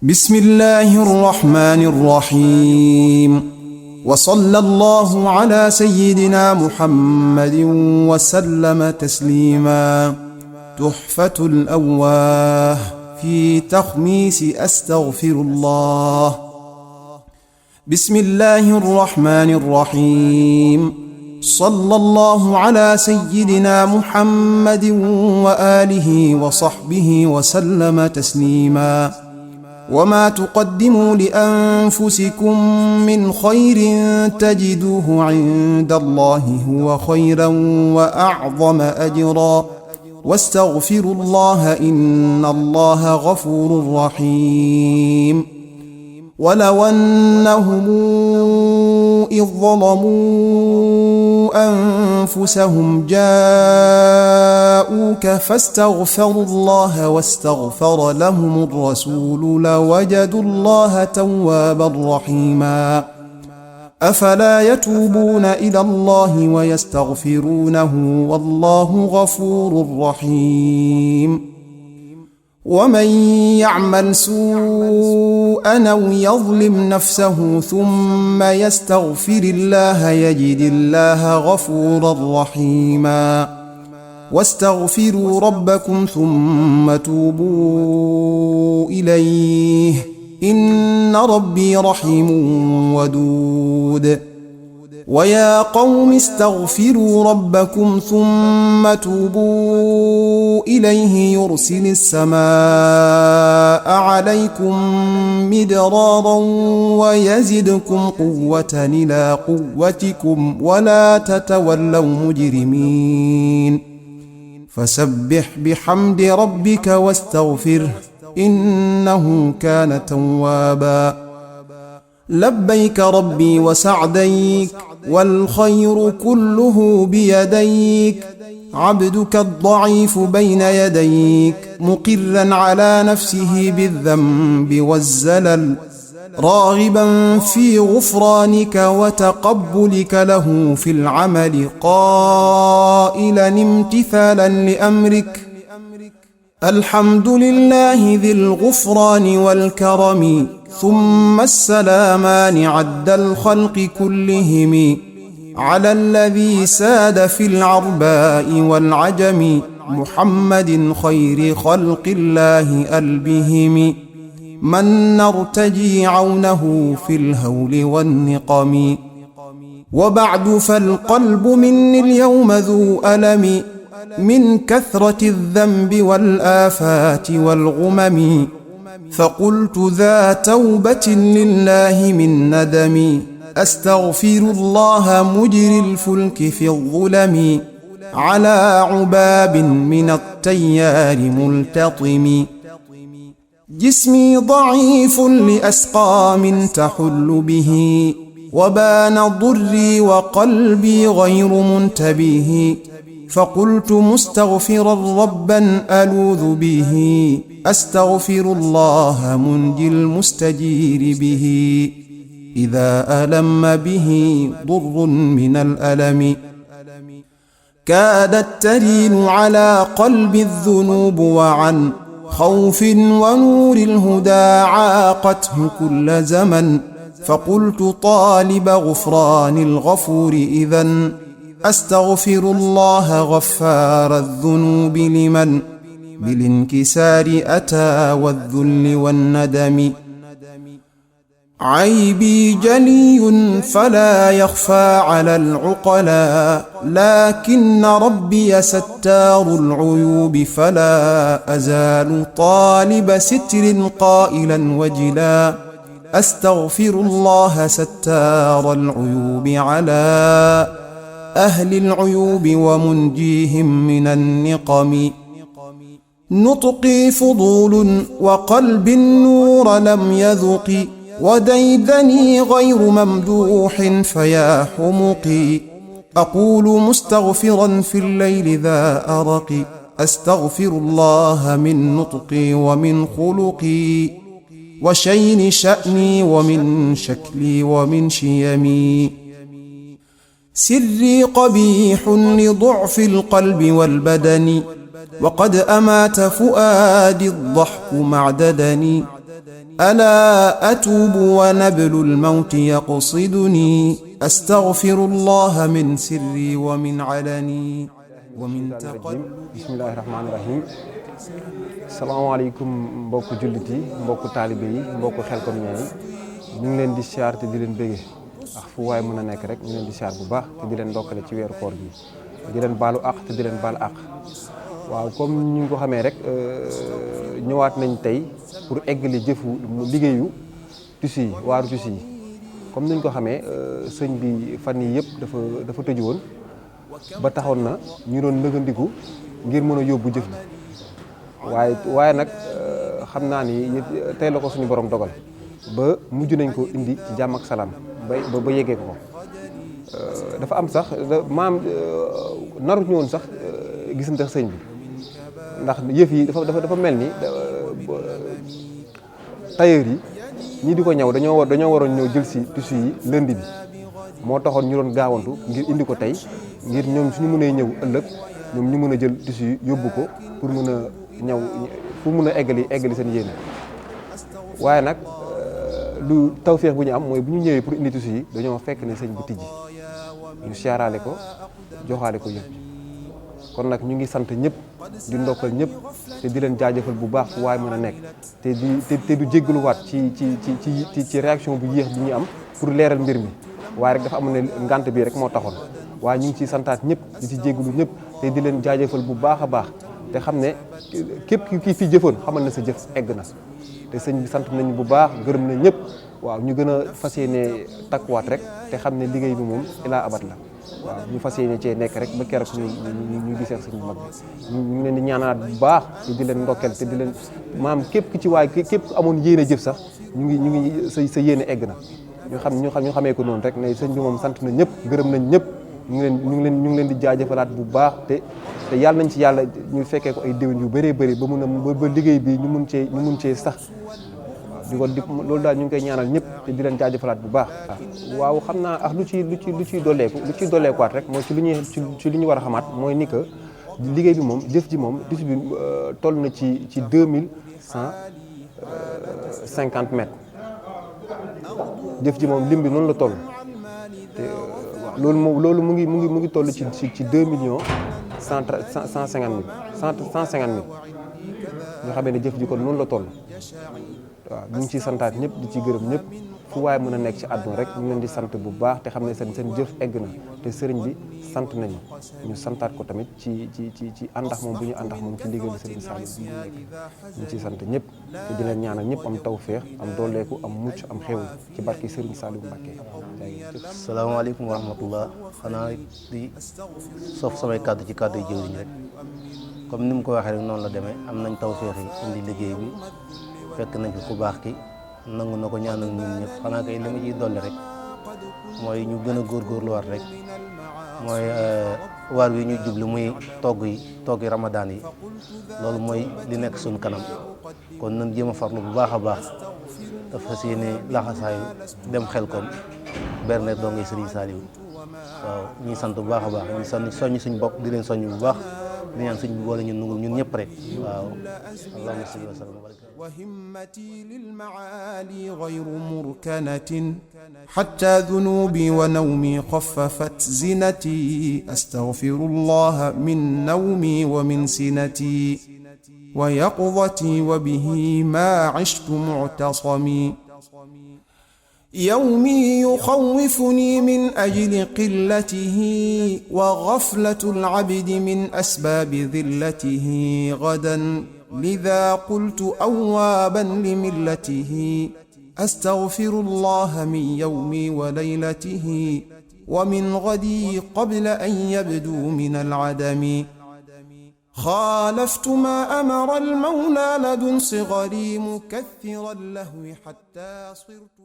بسم الله الرحمن الرحيم. وصلى الله على سيدنا محمد وسلم تسليما. تحفة الأواه في تخميس أستغفر الله. بسم الله الرحمن الرحيم. صلى الله على سيدنا محمد وآله وصحبه وسلم تسليما. وما تقدموا لأنفسكم من خير تجدوه عند الله هو خيرا وأعظم أجرا، واستغفروا الله إن الله غفور رحيم. ولو أنهم إذ ظلموا أنفسهم جاءوك فاستغفروا الله واستغفر لهم الرسول لوجدوا الله توابا رحيما. أفلا يتوبون إلى الله ويستغفرونه والله غفور رحيم. ومن يعمل سوءا أو يظلم نفسه ثم يستغفر الله يجد الله غفورا رحيما. واستغفروا ربكم ثم توبوا إليه إن ربي رحيم ودود. ويا قوم استغفروا ربكم ثم توبوا إليه يرسل السماء عليكم مدرارا ويزدكم قوة إلى قوتكم ولا تتولوا مجرمين. فسبح بحمد ربك واستغفره إنه كان توابا. لبيك ربي وسعديك والخير كله بيديك. عبدك الضعيف بين يديك مقرا على نفسه بالذنب والزلل، راغبا في غفرانك وتقبلك له في العمل، قائلا امتثالا لأمرك. الحمد لله ذي الغفران والكرم ثم السلامان عد الخلق كلهم، على الذي ساد في العرباء والعجم محمد خير خلق الله ألبهم، من نرتجي عونه في الهول والنقم. وبعد فالقلب مني اليوم ذو ألم من كثرة الذنب والآفات والغمم، فقلت ذا توبة لله من ندم. أستغفر الله مجري الفلك في الظلم، على عباب من التيار ملتطم. جسمي ضعيف لأسقام تحل به، وبان ضري وقلبي غير منتبه، فقلت مستغفرا ربا ألوذ به. أستغفر الله منجي المستجير به، إذا ألم به ضر من الألم. كادت ترين على قلب الذنوب، وعن خوف ونور الهدى عاقته كل زمن، فقلت طالب غفران الغفور إذن أستغفر الله غفار الذنوب لمن بالانكسار أتى والذل والندم. عيبي جلي فلا يخفى على العقلاء، لكن ربي ستار العيوب فلا أزال طالب ستر قائلا وجلا. أستغفر الله ستار العيوب على أهل العيوب ومنجيهم من النقم. نطقي فضول وقلب النور لم يذق، وديدني غير ممدوح فيا حمقي. أقول مستغفرا في الليل ذا أرق، أستغفر الله من نطقي ومن خلقي وشين شأني ومن شكلي ومن شيمي. سري قبيح لضعف القلب والبدن، وقد أمات فؤادي الضحك معددني. ألا أتوب ونبل الموت يقصدني أستغفر الله من سري ومن علني ومن تقلبي. bismillahi rahmaani rahim. salaamaaleykum mbokku jullit yi, mbokku taalibe yi, mbokku Xelcom yi ñu ngi leen di siyaar te di leen bëgge ak fu waay mën a nekk rek ñu leen di siyaar bu baax te di leen ndokkale ci weeru koor bi di leen baalu àq te di leen baal àq. waaw comme ñu ngi ko xamee rek ñëwaat nañ tey pour eggali jëfu liggéeyu tissu yi waaru tissu yi comme ni ñu ko xamee sëñ bi fan yi yëpp dafa tëju woon ba taxoon na ñu doon nëgandiku ngir mën a yóbbu jëf ji waaye nag xam naa ni tey la ko suñu borom dogal ba mujj nañ ko indi ci jàmm ak salaam ba yeggee ko dafa am sax maam narut ñu woon sax gisante sëñ bi ndax yëf yi dafa mel ni tailleur yi ñii di ko ñaw dañoo waroon ñëw jël si tissu yi lundi bi moo taxoon ñu doon gaawantu ngir indi ko tey ngir ñoom suñu mënee ñëw ëllëg ñoom ñu mën a jël tissu yi yóbbu ko pour mën a ñaw pour mën a eggali seen yéene. waaye nag lu tawféex bu ñu am mooy bu ñu ñëwee pour indi tissu yi dañoo fekk ne sëñ bi tijji ñu siyaaraale ko joxaale ko yëpp. kon nag ñu ngi sant ñëpp di ndokkal ñëpp te di leen jaajëfal bu baax fu waay mën a nekk te du jéggaluwaat ci réaction bu yéex bi ñu am pour leeral mbir mi waaye rek dafa amoon ne ngant bi rek moo taxoon waaye ñu ngi ciy santaat ñëpp di ci jéggalu ñëpp te di leen jaajëfal bu baax a baax te xam ne képp ki fi jëfoon xamal na sa jëf egg na te sëñ bi sant nañu bu baax gërëm na ñëpp waaw ñu gën a fas yéene takkuwaat rek te xam ne liggéey bi moom ilaa abat la waaw ñu fas yéene cee nekk rek ba keroog ñu gisee sëñ bu mag bi ñu ngi leen di ñaanalaat bu baax te di leen ndokkeel te di leen maam képp ki ci waay képp amoon yéene jëf sax ñu ngi sa yéene egg na ñu xamee ko noonu rek ne sëñ bi moom sant na ñëpp gërëm nañ ñëpp ñu ngi leen di jaajëfalaat bu baax te yàlla nañ ci yàlla ñu fekkee ko ay déwén yu bëree bëri ba liggéey bi ñu mun cee sax loolu daal ñu ngi koy ñaanal ñëpp te di leen jaajëfalaat bu baax. waaw xam naa ak lu ciy dolleekuwaat rek mooy ci li ñu war a xamaat mooy ni que liggéey bi moom jëf ji moom tissu bi toll na ci 2150 mètres jëf ji moom lim bi noonu la toll te loolu mu ngi toll ci 2 millions 150 mille nga xamee ne jëf ji kon noonu la toll. waaw ñu ngi ciy santaat ñëpp di ci gërëm ñëpp fu waaye mën a nekk ci àdduna rek ñu leen di sant bu baax te xam ne seen jëf egg na te sëriñ bi sant nañu ñu santaat ko tamit ci àndax moom bu ñu àndax moom ci liggéeyu sëriñ Saliou bi ñu nekk ñu ciy sant ñëpp te di leen ñaanal ñëpp am tawféex am dooleeku am mucc am xéwal ci barki sëriñ Saliou Mbacké. salaamaaleykum wa rahmatullah xanaa di sof samay kàddu ci kàddu yu jëwriñ rek comme ni mu ko waxee rek noonu la demee am nañ tawféex yi indi liggéey bi fekk nañ fi ku baax ki nangu na ko ñaanal ñun ñëpp xanaa kay li ma ciy dolli rek mooy ñu gën a góorgóorluwaat rek mooy waar wi ñu jublu muy togg yi ramadaan yi loolu mooy li nekk suñ kanam kon nañ jéem a farlu bu baax a baax dafa si yéene laxasaayu dem Xelcom berne doo ngay Sëriñ Saliou waaw ñuy sant bu baax a baax ñu soññ suñ bopp di leen soññ bu baax di ñaan suñ bi boole ñun nungul ñun ñëpp rek waaw allahumma salli wa sallam وهمتي للمعالي غير مركنة حتى ذنوبي ونومي خففت زنتي أستغفر الله من نومي ومن سنتي ويقظتي وبه ما عشت معتصمي يومي يخوفني من أجل قلته وغفلة العبد من أسباب ذلته غدا لذا قلت أوابا لملته أستغفر الله من يومي وليلته ومن غدي قبل أن يبدو من العدم خالفت ما أمر المولى لدن صغري مكثر اللهو حتى صرت